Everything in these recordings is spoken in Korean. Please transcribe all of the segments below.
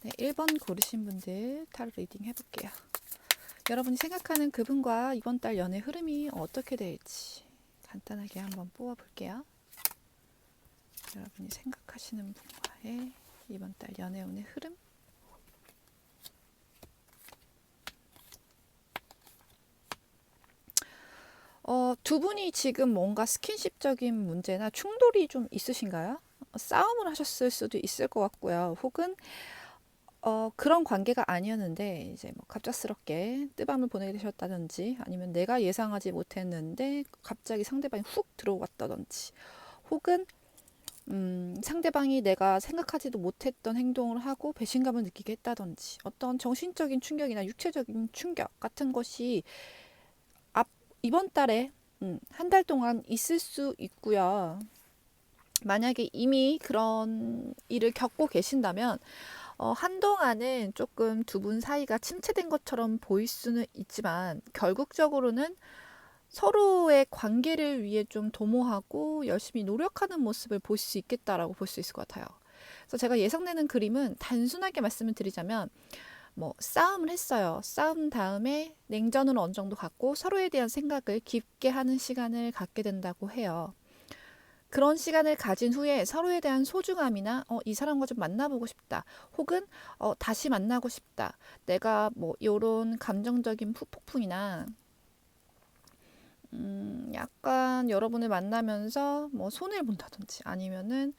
네, 1번 고르신 분들 타로 리딩 해볼게요. 여러분이 생각하는 그분과 이번 달 연애 흐름이 어떻게 될지 간단하게 한번 뽑아볼게요. 여러분이 생각하시는 분과의 이번 달 연애 운의 흐름. 두 분이 지금 뭔가 스킨십적인 문제나 충돌이 좀 있으신가요? 싸움을 하셨을 수도 있을 것 같고요. 혹은 그런 관계가 아니었는데 이제 뭐 갑작스럽게 뜨밤을 보내게 되셨다든지, 아니면 내가 예상하지 못했는데 갑자기 상대방이 훅 들어왔다든지, 혹은 상대방이 내가 생각하지도 못했던 행동을 하고 배신감을 느끼게 했다든지, 어떤 정신적인 충격이나 육체적인 충격 같은 것이 이번 달에 한 달 동안 있을 수 있고요. 만약에 이미 그런 일을 겪고 계신다면 한동안은 조금 두 분 사이가 침체된 것처럼 보일 수는 있지만, 결국적으로는 서로의 관계를 위해 좀 도모하고 열심히 노력하는 모습을 볼 수 있겠다라고 볼 수 있을 것 같아요. 그래서 제가 예상되는 그림은, 단순하게 말씀을 드리자면, 뭐 싸움을 했어요. 싸움 다음에 냉전을 어느 정도 갖고 서로에 대한 생각을 깊게 하는 시간을 갖게 된다고 해요. 그런 시간을 가진 후에 서로에 대한 소중함이나 이 사람과 좀 만나보고 싶다, 혹은 다시 만나고 싶다, 내가 뭐 요런 감정적인 폭풍이나 약간 여러분을 만나면서 뭐 손해를 본다든지, 아니면은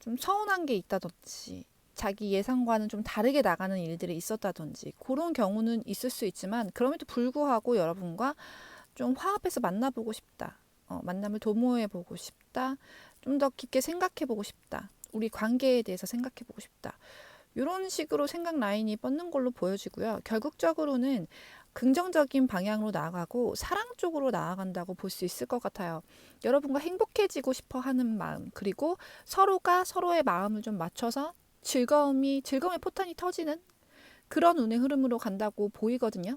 좀 서운한 게 있다든지, 자기 예상과는 좀 다르게 나가는 일들이 있었다든지, 그런 경우는 있을 수 있지만, 그럼에도 불구하고 여러분과 좀 화합해서 만나보고 싶다, 만남을 도모해보고 싶다, 좀 더 깊게 생각해보고 싶다, 우리 관계에 대해서 생각해보고 싶다, 이런 식으로 생각 라인이 뻗는 걸로 보여지고요. 결국적으로는 긍정적인 방향으로 나아가고 사랑 쪽으로 나아간다고 볼 수 있을 것 같아요. 여러분과 행복해지고 싶어 하는 마음, 그리고 서로가 서로의 마음을 좀 맞춰서 즐거움의 포탄이 터지는 그런 운의 흐름으로 간다고 보이거든요.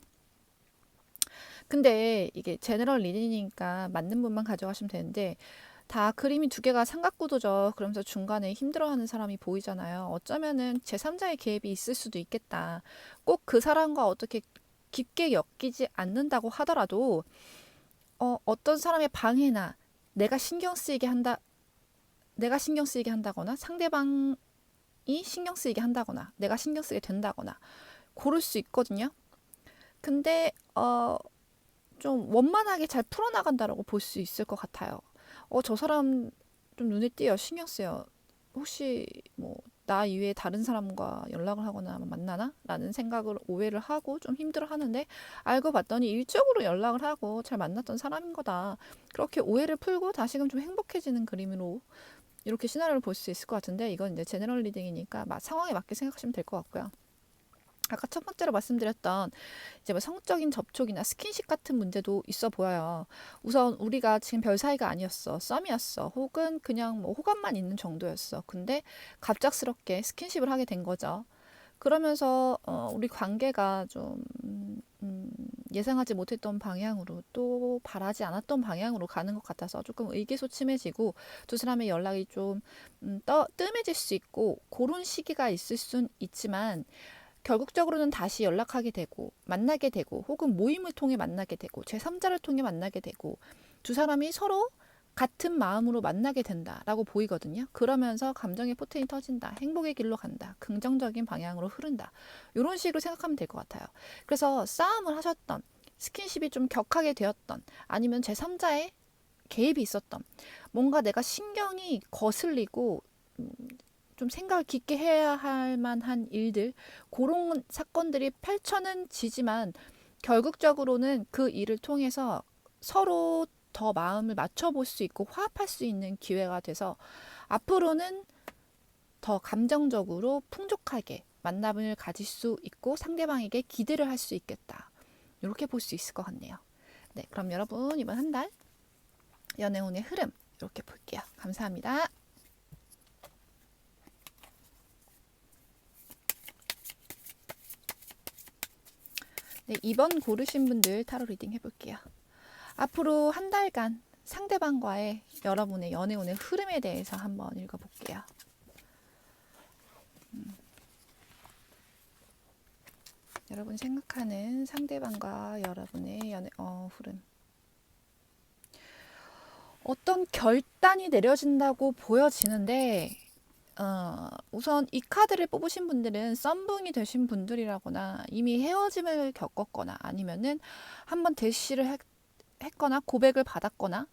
근데 이게 제너럴 리딩이니까 맞는 분만 가져가시면 되는데, 다 그림이 두 개가 삼각구도죠. 그러면서 중간에 힘들어하는 사람이 보이잖아요. 어쩌면은 제3자의 개입이 있을 수도 있겠다. 꼭 그 사람과 어떻게 깊게 엮이지 않는다고 하더라도 어떤 사람의 방해나 내가 신경 쓰이게 한다, 내가 신경 쓰이게 한다거나, 상대방이 신경 쓰이게 한다거나, 내가 신경 쓰게 된다거나, 고를 수 있거든요. 근데 좀 원만하게 잘 풀어나간다라고 볼 수 있을 것 같아요. 저 사람 좀 눈에 띄어요. 신경 쓰여. 혹시 뭐 나 이외에 다른 사람과 연락을 하거나 만나나? 라는 생각을, 오해를 하고 좀 힘들어 하는데, 알고 봤더니 일적으로 연락을 하고 잘 만났던 사람인 거다. 그렇게 오해를 풀고 다시금 좀 행복해지는 그림으로 이렇게 시나리오를 볼 수 있을 것 같은데, 이건 이제 제너럴 리딩이니까 상황에 맞게 생각하시면 될 것 같고요. 아까 첫 번째로 말씀드렸던 이제 뭐 성적인 접촉이나 스킨십 같은 문제도 있어 보여요. 우선 우리가 지금 별 사이가 아니었어. 썸이었어. 혹은 그냥 뭐 호감만 있는 정도였어. 근데 갑작스럽게 스킨십을 하게 된 거죠. 그러면서 우리 관계가 좀 예상하지 못했던 방향으로, 또 바라지 않았던 방향으로 가는 것 같아서 조금 의기소침해지고, 두 사람의 연락이 좀 뜸해질 수 있고, 그런 시기가 있을 순 있지만, 결국적으로는 다시 연락하게 되고 만나게 되고, 혹은 모임을 통해 만나게 되고 제3자를 통해 만나게 되고, 두 사람이 서로 같은 마음으로 만나게 된다라고 보이거든요. 그러면서 감정의 포텐이 터진다, 행복의 길로 간다, 긍정적인 방향으로 흐른다, 이런 식으로 생각하면 될 것 같아요. 그래서 싸움을 하셨던, 스킨십이 좀 격하게 되었던, 아니면 제3자의 개입이 있었던, 뭔가 내가 신경이 거슬리고 좀 생각을 깊게 해야 할 만한 일들, 그런 사건들이 펼쳐는 지지만, 결국적으로는 그 일을 통해서 서로 더 마음을 맞춰볼 수 있고 화합할 수 있는 기회가 돼서, 앞으로는 더 감정적으로 풍족하게 만남을 가질 수 있고 상대방에게 기대를 할 수 있겠다, 이렇게 볼 수 있을 것 같네요. 네, 그럼 여러분 이번 한 달 연애운의 흐름 이렇게 볼게요. 감사합니다. 네, 2번 고르신 분들 타로 리딩 해볼게요. 앞으로 한 달간 상대방과의 여러분의 연애운의 흐름에 대해서 한번 읽어볼게요. 여러분이 생각하는 상대방과 여러분의 흐름. 어떤 결단이 내려진다고 보여지는데, 우선 이 카드를 뽑으신 분들은 썸붕이 되신 분들이라거나 이미 헤어짐을 겪었거나 아니면은 한번 대시를 했거나 고백을 받았거나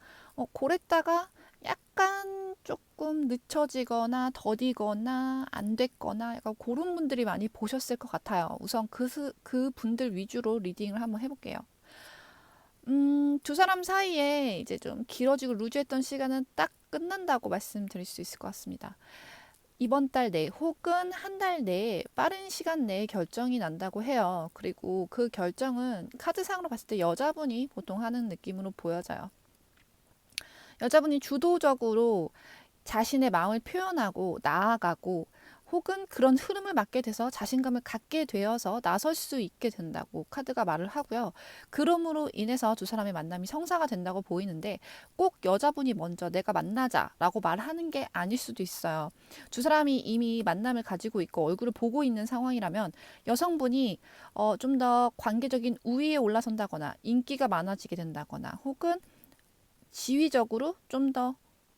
그랬다가 약간 조금 늦춰지거나 더디거나 안 됐거나 약간 그런 분들이 많이 보셨을 것 같아요. 우선 그 분들 위주로 리딩을 한번 해볼게요. 두 사람 사이에 이제 좀 길어지고 루즈했던 시간은 딱 끝난다고 말씀드릴 수 있을 것 같습니다. 이번 달 내에 혹은 한 달 내에 빠른 시간 내에 결정이 난다고 해요. 그리고 그 결정은 카드상으로 봤을 때 여자분이 보통 하는 느낌으로 보여져요. 여자분이 주도적으로 자신의 마음을 표현하고 나아가고 혹은 그런 흐름을 맞게 돼서 자신감을 갖게 되어서 나설 수 있게 된다고 카드가 말을 하고요. 그럼으로 인해서 두 사람의 만남이 성사가 된다고 보이는데 꼭 여자분이 먼저 내가 만나자라고 말하는 게 아닐 수도 있어요. 두 사람이 이미 만남을 가지고 있고 얼굴을 보고 있는 상황이라면 여성분이 좀 더 관계적인 우위에 올라선다거나 인기가 많아지게 된다거나 혹은 지위적으로 좀 더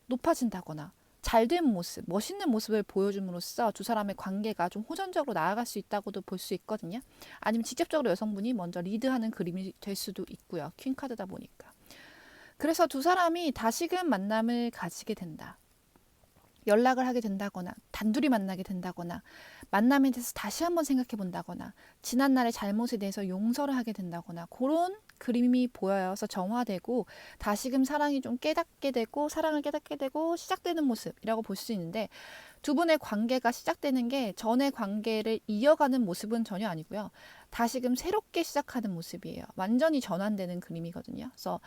높아진다거나 잘된 모습, 멋있는 모습을 보여줌으로써 두 사람의 관계가 좀 호전적으로 나아갈 수 있다고도 볼 수 있거든요. 아니면 직접적으로 여성분이 먼저 리드하는 그림이 될 수도 있고요. 퀸카드다 보니까. 그래서 두 사람이 다시금 만남을 가지게 된다. 연락을 하게 된다거나 단둘이 만나게 된다거나 만남에 대해서 다시 한번 생각해 본다거나 지난날의 잘못에 대해서 용서를 하게 된다거나 그런 그림이 보여요. 그래서 정화되고 다시금 사랑이 좀 깨닫게 되고 사랑을 깨닫게 되고 시작되는 모습이라고 볼 수 있는데 두 분의 관계가 시작되는 게 전의 관계를 이어가는 모습은 전혀 아니고요. 다시금 새롭게 시작하는 모습이에요. 완전히 전환되는 그림이거든요. 그래서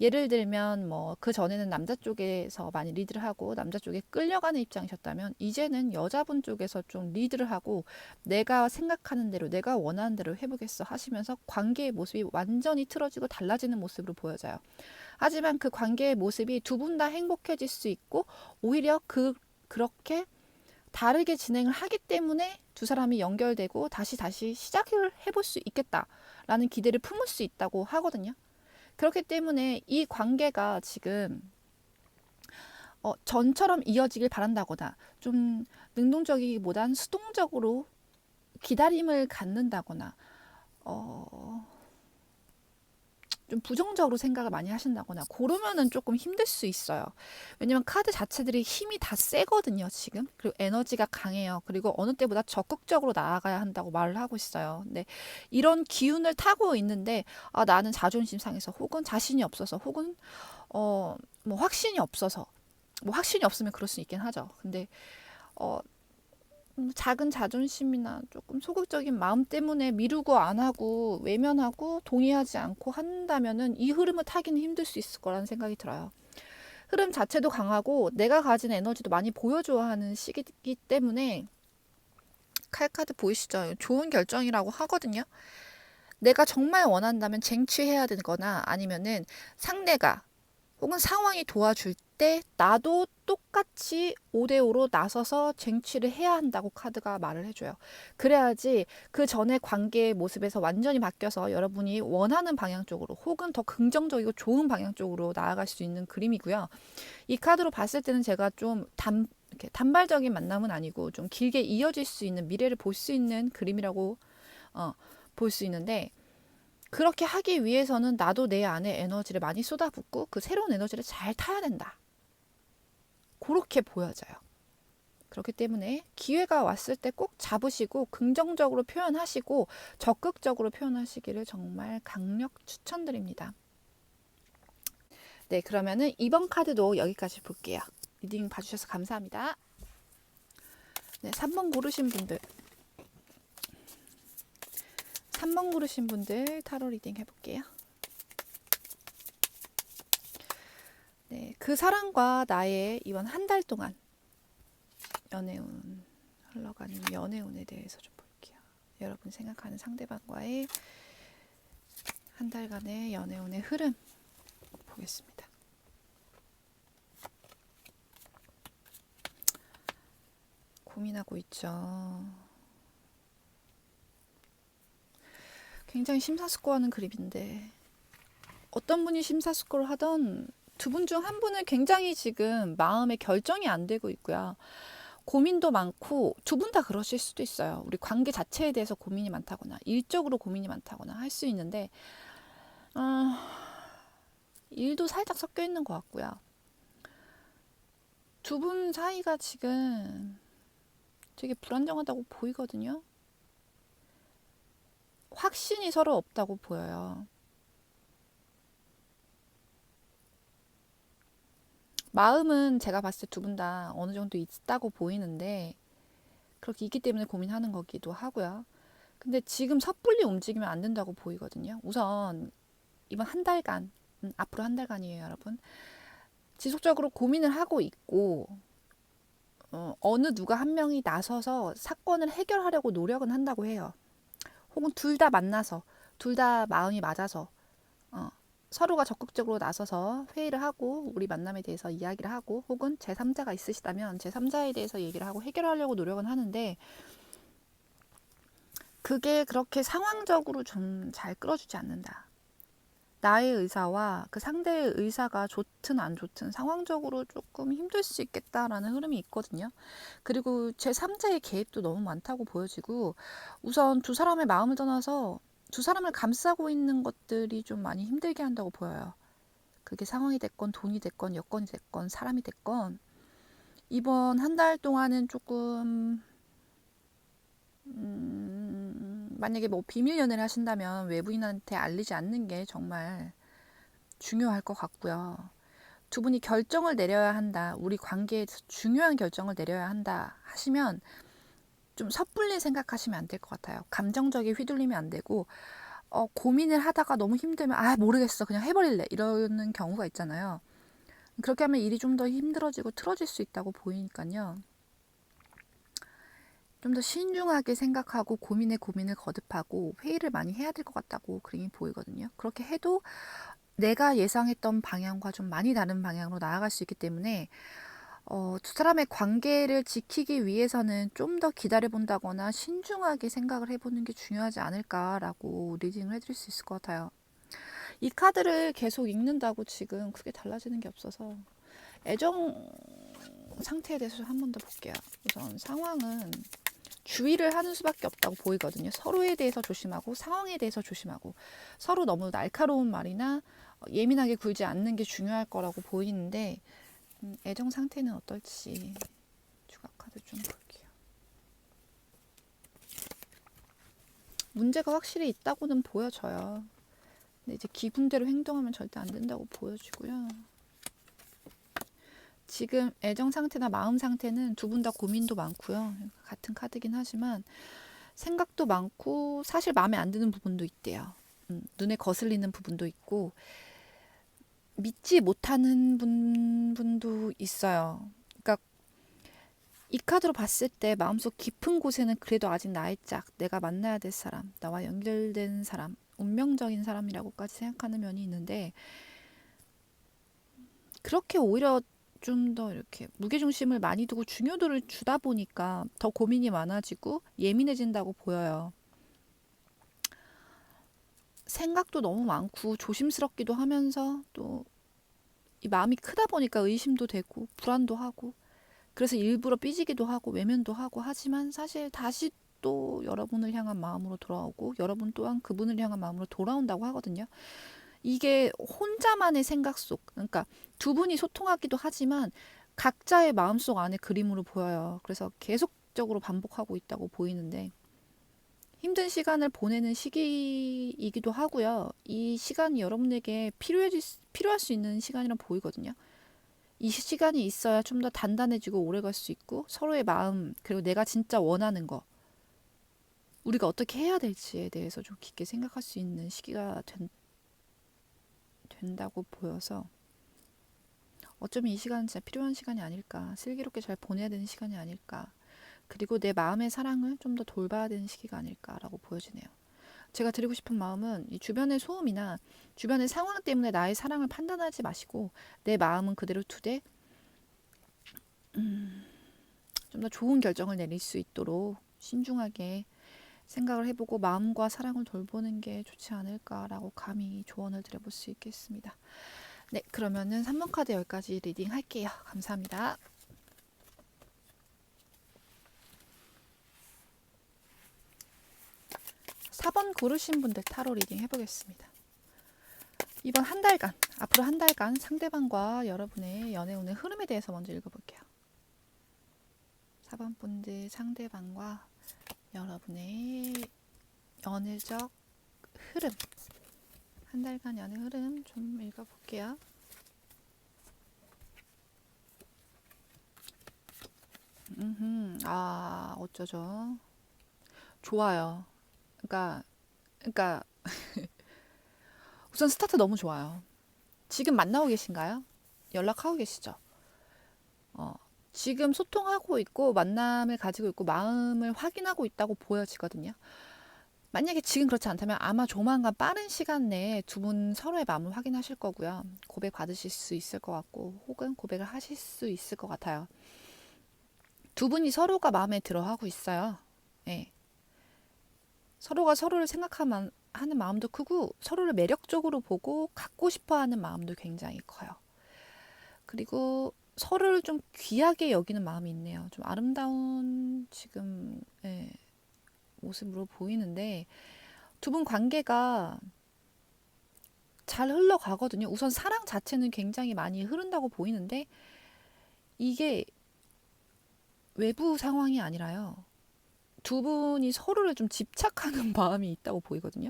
예를 들면 뭐 그 전에는 남자 쪽에서 많이 리드를 하고 남자 쪽에 끌려가는 입장이셨다면 이제는 여자분 쪽에서 좀 리드를 하고 내가 생각하는 대로 내가 원하는 대로 해보겠어 하시면서 관계의 모습이 완전히 틀어지고 달라지는 모습으로 보여져요. 하지만 그 관계의 모습이 두 분 다 행복해질 수 있고 오히려 그렇게 다르게 진행을 하기 때문에 두 사람이 연결되고 다시 시작을 해볼 수 있겠다라는 기대를 품을 수 있다고 하거든요. 그렇기 때문에 이 관계가 지금 전처럼 이어지길 바란다거나 좀 능동적이기보단 수동적으로 기다림을 갖는다거나 좀 부정적으로 생각을 많이 하신다거나 그러면은 조금 힘들 수 있어요. 왜냐면 카드 자체들이 힘이 다 세거든요, 지금. 그리고 에너지가 강해요. 그리고 어느 때보다 적극적으로 나아가야 한다고 말을 하고 있어요. 근데 이런 기운을 타고 있는데 나는 자존심 상해서 혹은 자신이 없어서 혹은 뭐 확신이 없어서 뭐 확신이 없으면 그럴 수 있긴 하죠. 근데 어, 작은 자존심이나 조금 소극적인 마음 때문에 미루고 안 하고 외면하고 동의하지 않고 한다면은 이 흐름을 타기는 힘들 수 있을 거라는 생각이 들어요. 흐름 자체도 강하고 내가 가진 에너지도 많이 보여줘야 하는 시기이기 때문에 칼카드 보이시죠? 좋은 결정이라고 하거든요. 내가 정말 원한다면 쟁취해야 되거나 아니면은 상대가 혹은 상황이 도와줄 때 나도 똑같이 5대5로 나서서 쟁취를 해야 한다고 카드가 말을 해줘요. 그래야지 그 전의 관계의 모습에서 완전히 바뀌어서 여러분이 원하는 방향 쪽으로 혹은 더 긍정적이고 좋은 방향 쪽으로 나아갈 수 있는 그림이고요. 이 카드로 봤을 때는 제가 좀 이렇게 단발적인 만남은 아니고 좀 길게 이어질 수 있는 미래를 볼 수 있는 그림이라고 볼 수 있는데 그렇게 하기 위해서는 나도 내 안에 에너지를 많이 쏟아붓고 그 새로운 에너지를 잘 타야 된다. 그렇게 보여져요. 그렇기 때문에 기회가 왔을 때 꼭 잡으시고 긍정적으로 표현하시고 적극적으로 표현하시기를 정말 강력 추천드립니다. 네, 그러면은 이번 카드도 여기까지 볼게요. 리딩 봐주셔서 감사합니다. 네, 3번 고르신 분들 3번 고르신 분들 타로 리딩 해볼게요. 네, 그 사람과 나의 이번 한 달 동안 연애운 흘러가는 연애운에 대해서 좀 볼게요. 여러분 생각하는 상대방과의 한 달간의 연애운의 흐름 보겠습니다. 고민하고 있죠. 굉장히 심사숙고하는 그림인데 어떤 분이 심사숙고를 하던 두 분 중 한 분은 굉장히 지금 마음의 결정이 안 되고 있고요. 고민도 많고 두 분 다 그러실 수도 있어요. 우리 관계 자체에 대해서 고민이 많다거나 일적으로 고민이 많다거나 할 수 있는데 일도 살짝 섞여 있는 것 같고요. 두 분 사이가 지금 되게 불안정하다고 보이거든요. 확신이 서로 없다고 보여요. 마음은 제가 봤을 때 두 분 다 어느 정도 있다고 보이는데 그렇게 있기 때문에 고민하는 거기도 하고요. 근데 지금 섣불리 움직이면 안 된다고 보이거든요. 우선 이번 한 달간, 앞으로 한 달간이에요, 여러분. 지속적으로 고민을 하고 있고 어느 누가 한 명이 나서서 사건을 해결하려고 노력은 한다고 해요. 혹은 둘 다 만나서 둘 다 마음이 맞아서 어, 서로가 적극적으로 나서서 회의를 하고 우리 만남에 대해서 이야기를 하고 혹은 제3자가 있으시다면 제3자에 대해서 얘기를 하고 해결하려고 노력은 하는데 그게 그렇게 상황적으로 좀 잘 끌어주지 않는다. 나의 의사와 그 상대의 의사가 좋든 안 좋든 상황적으로 조금 힘들 수 있겠다라는 흐름이 있거든요. 그리고 제3자의 개입도 너무 많다고 보여지고 우선 두 사람의 마음을 떠나서 두 사람을 감싸고 있는 것들이 좀 많이 힘들게 한다고 보여요. 그게 상황이 됐건 돈이 됐건 여건이 됐건 사람이 됐건 이번 한 달 동안은 조금 만약에 뭐 비밀 연애를 하신다면 외부인한테 알리지 않는 게 정말 중요할 것 같고요. 두 분이 결정을 내려야 한다. 우리 관계에서 중요한 결정을 내려야 한다 하시면 좀 섣불리 생각하시면 안 될 것 같아요. 감정적인 휘둘리면 안 되고 고민을 하다가 너무 힘들면 모르겠어 그냥 해버릴래 이러는 경우가 있잖아요. 그렇게 하면 일이 좀 더 힘들어지고 틀어질 수 있다고 보이니까요. 좀 더 신중하게 생각하고 고민에 고민을 거듭하고 회의를 많이 해야 될 것 같다고 그림이 보이거든요. 그렇게 해도 내가 예상했던 방향과 좀 많이 다른 방향으로 나아갈 수 있기 때문에 두 사람의 관계를 지키기 위해서는 좀 더 기다려본다거나 신중하게 생각을 해보는 게 중요하지 않을까라고 리딩을 해드릴 수 있을 것 같아요. 이 카드를 계속 읽는다고 지금 크게 달라지는 게 없어서 애정 상태에 대해서 한 번 더 볼게요. 우선 상황은 주의를 하는 수밖에 없다고 보이거든요. 서로에 대해서 조심하고 상황에 대해서 조심하고 서로 너무 날카로운 말이나 예민하게 굴지 않는 게 중요할 거라고 보이는데 애정 상태는 어떨지 추가 카드 좀 볼게요. 문제가 확실히 있다고는 보여져요. 근데 이제 기분대로 행동하면 절대 안 된다고 보여지고요. 지금 애정 상태나 마음 상태는 두 분 다 고민도 많고요. 같은 카드긴 하지만 생각도 많고 사실 마음에 안 드는 부분도 있대요. 눈에 거슬리는 부분도 있고 믿지 못하는 분도 있어요. 그러니까 이 카드로 봤을 때 마음속 깊은 곳에는 그래도 아직 나의 짝, 내가 만나야 될 사람, 나와 연결된 사람, 운명적인 사람이라고까지 생각하는 면이 있는데 그렇게 오히려 좀 더 이렇게 무게중심을 많이 두고 중요도를 주다 보니까 더 고민이 많아지고 예민해진다고 보여요. 생각도 너무 많고 조심스럽기도 하면서 또 이 마음이 크다 보니까 의심도 되고 불안도 하고 그래서 일부러 삐지기도 하고 외면도 하고 하지만 사실 다시 또 여러분을 향한 마음으로 돌아오고 여러분 또한 그분을 향한 마음으로 돌아온다고 하거든요. 이게 혼자만의 생각 속, 그러니까 두 분이 소통하기도 하지만 각자의 마음속 안에 그림으로 보여요. 그래서 계속적으로 반복하고 있다고 보이는데 힘든 시간을 보내는 시기이기도 하고요. 이 시간이 여러분에게 필요할 수 있는 시간이라 보이거든요. 이 시간이 있어야 좀 더 단단해지고 오래 갈 수 있고 서로의 마음 그리고 내가 진짜 원하는 거 우리가 어떻게 해야 될지에 대해서 좀 깊게 생각할 수 있는 시기가 된다고 보여서 어쩌면 이 시간은 진짜 필요한 시간이 아닐까 슬기롭게 잘 보내야 되는 시간이 아닐까 그리고 내 마음의 사랑을 좀 더 돌봐야 되는 시기가 아닐까라고 보여지네요. 제가 드리고 싶은 마음은 이 주변의 소음이나 주변의 상황 때문에 나의 사랑을 판단하지 마시고 내 마음은 그대로 두되 좀 더 좋은 결정을 내릴 수 있도록 신중하게 생각을 해보고 마음과 사랑을 돌보는 게 좋지 않을까라고 감히 조언을 드려볼 수 있겠습니다. 네, 그러면은 3번 카드 여기까지 리딩 할게요. 감사합니다. 4번 고르신 분들 타로 리딩 해보겠습니다. 이번 한 달간, 앞으로 한 달간 상대방과 여러분의 연애운의 흐름에 대해서 먼저 읽어볼게요. 4번 분들 상대방과 여러분의 연애적 흐름, 한 달간 연애 흐름 좀 읽어볼게요. 어쩌죠? 좋아요. 그러니까 우선 스타트 너무 좋아요. 지금 만나고 계신가요? 연락하고 계시죠? 어, 지금 소통하고 있고 만남을 가지고 있고 마음을 확인하고 있다고 보여지거든요. 만약에 지금 그렇지 않다면 아마 조만간 빠른 시간 내에 두 분 서로의 마음을 확인하실 거고요. 고백 받으실 수 있을 것 같고 혹은 고백을 하실 수 있을 것 같아요. 두 분이 서로가 마음에 들어 하고 있어요. 네. 서로가 서로를 생각하는 마음도 크고 서로를 매력적으로 보고 갖고 싶어 하는 마음도 굉장히 커요. 그리고 서로를 좀 귀하게 여기는 마음이 있네요. 좀 아름다운 지금 모습으로 보이는데 두 분 관계가 잘 흘러가거든요. 우선 사랑 자체는 굉장히 많이 흐른다고 보이는데 이게 외부 상황이 아니라요. 두 분이 서로를 좀 집착하는 마음이 있다고 보이거든요.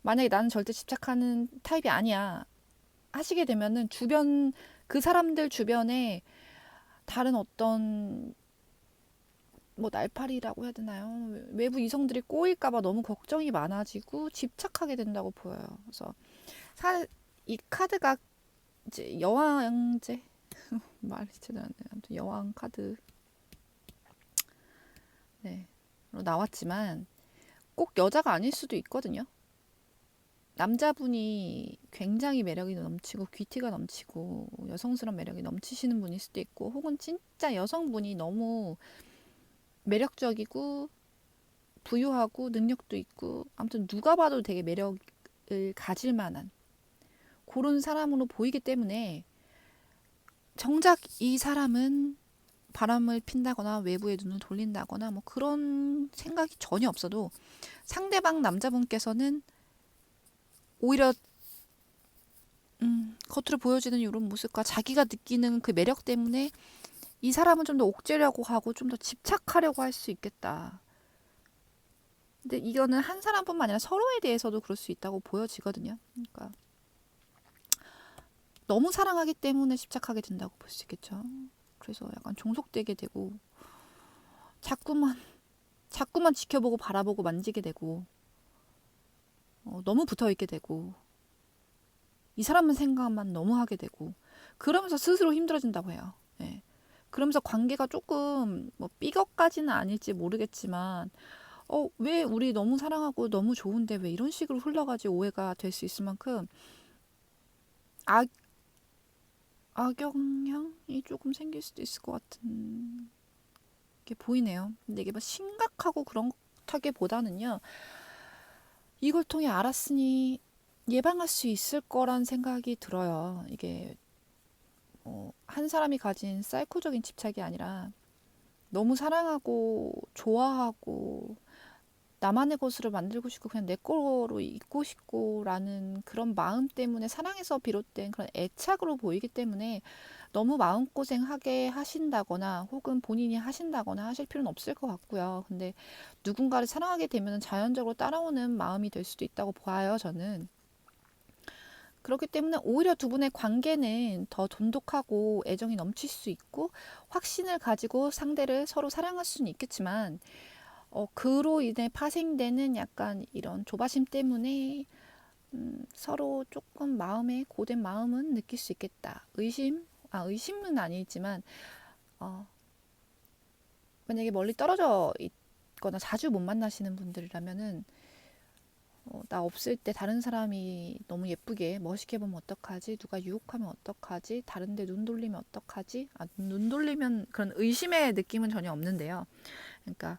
만약에 나는 절대 집착하는 타입이 아니야 하시게 되면은 주변 그 사람들 주변에 다른 어떤 뭐 날파리라고 해야 되나요? 외부 이성들이 꼬일까봐 너무 걱정이 많아지고 집착하게 된다고 보여요. 그래서 이 카드가 이제 여왕제 말이 제대로 안 돼요. 아무튼 여왕 카드 네 나왔지만 꼭 여자가 아닐 수도 있거든요. 남자분이 굉장히 매력이 넘치고 귀티가 넘치고 여성스러운 매력이 넘치시는 분일 수도 있고 혹은 진짜 여성분이 너무 매력적이고 부유하고 능력도 있고 아무튼 누가 봐도 되게 매력을 가질 만한 그런 사람으로 보이기 때문에 정작 이 사람은 바람을 핀다거나 외부에 눈을 돌린다거나 뭐 그런 생각이 전혀 없어도 상대방 남자분께서는 오히려 겉으로 보여지는 이런 모습과 자기가 느끼는 그 매력 때문에 이 사람은 좀 더 옥죄려고 하고 좀 더 집착하려고 할 수 있겠다. 근데 이거는 한 사람뿐만 아니라 서로에 대해서도 그럴 수 있다고 보여지거든요. 그러니까 너무 사랑하기 때문에 집착하게 된다고 볼 수 있겠죠. 그래서 약간 종속되게 되고 자꾸만 지켜보고 바라보고 만지게 되고 너무 붙어 있게 되고 이 사람은 생각만 너무 하게 되고 그러면서 스스로 힘들어진다고 해요. 예. 그러면서 관계가 조금 뭐 삐걱까지는 아닐지 모르겠지만 왜 우리 너무 사랑하고 너무 좋은데 왜 이런 식으로 흘러가지 오해가 될 수 있을 만큼 악, 악영향이 조금 생길 수도 있을 것 같은 게 보이네요. 근데 이게 막 심각하고 그렇다기보다는요. 이걸 통해 알았으니 예방할 수 있을 거란 생각이 들어요. 이게 한 사람이 가진 사이코적인 집착이 아니라 너무 사랑하고 좋아하고 나만의 것으로 만들고 싶고 그냥 내 거로 있고 싶고라는 그런 마음 때문에 사랑에서 비롯된 그런 애착으로 보이기 때문에 너무 마음고생하게 하신다거나 혹은 본인이 하신다거나 하실 필요는 없을 것 같고요. 근데 누군가를 사랑하게 되면 자연적으로 따라오는 마음이 될 수도 있다고 봐요, 저는. 그렇기 때문에 오히려 두 분의 관계는 더 돈독하고 애정이 넘칠 수 있고 확신을 가지고 상대를 서로 사랑할 수는 있겠지만 그로 인해 파생되는 약간 이런 조바심 때문에 서로 조금 마음에 고된 마음은 느낄 수 있겠다. 의심은 아니지만 만약에 멀리 떨어져 있거나 자주 못 만나시는 분들이라면은 나 없을 때 다른 사람이 너무 예쁘게 멋있게 보면 어떡하지? 누가 유혹하면 어떡하지? 다른데 눈 돌리면 어떡하지? 눈 돌리면 그런 의심의 느낌은 전혀 없는데요. 그러니까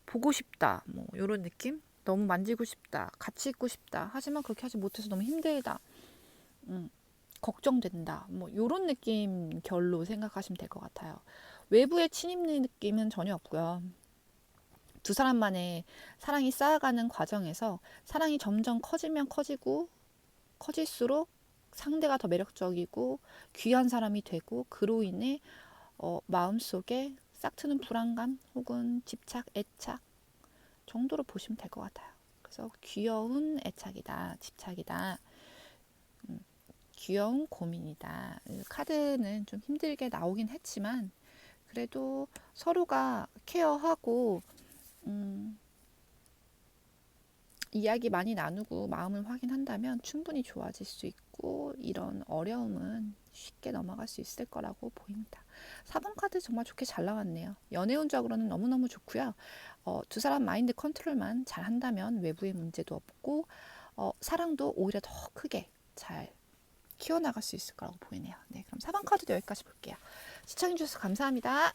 보고 싶다. 뭐 요런 느낌? 너무 만지고 싶다. 같이 있고 싶다. 하지만 그렇게 하지 못해서 너무 힘들다. 음, 걱정된다. 뭐 요런 느낌 결로 생각하시면 될 것 같아요. 외부의 침입의 느낌은 전혀 없고요. 두 사람만의 사랑이 쌓아가는 과정에서 사랑이 점점 커지면 커지고 커질수록 상대가 더 매력적이고 귀한 사람이 되고 그로 인해 마음속에 싹트는 불안감 혹은 집착, 애착 정도로 보시면 될 것 같아요. 그래서 귀여운 애착이다, 집착이다, 귀여운 고민이다. 카드는 좀 힘들게 나오긴 했지만 그래도 서로가 케어하고 음, 이야기 많이 나누고 마음을 확인한다면 충분히 좋아질 수 있고 이런 어려움은 쉽게 넘어갈 수 있을 거라고 보입니다. 4번 카드 정말 좋게 잘 나왔네요. 연애운적으로는 너무너무 좋고요. 두 사람 마인드 컨트롤만 잘 한다면 외부의 문제도 없고 사랑도 오히려 더 크게 잘 키워나갈 수 있을 거라고 보이네요. 네, 그럼 4번 카드도 여기까지 볼게요. 시청해주셔서 감사합니다.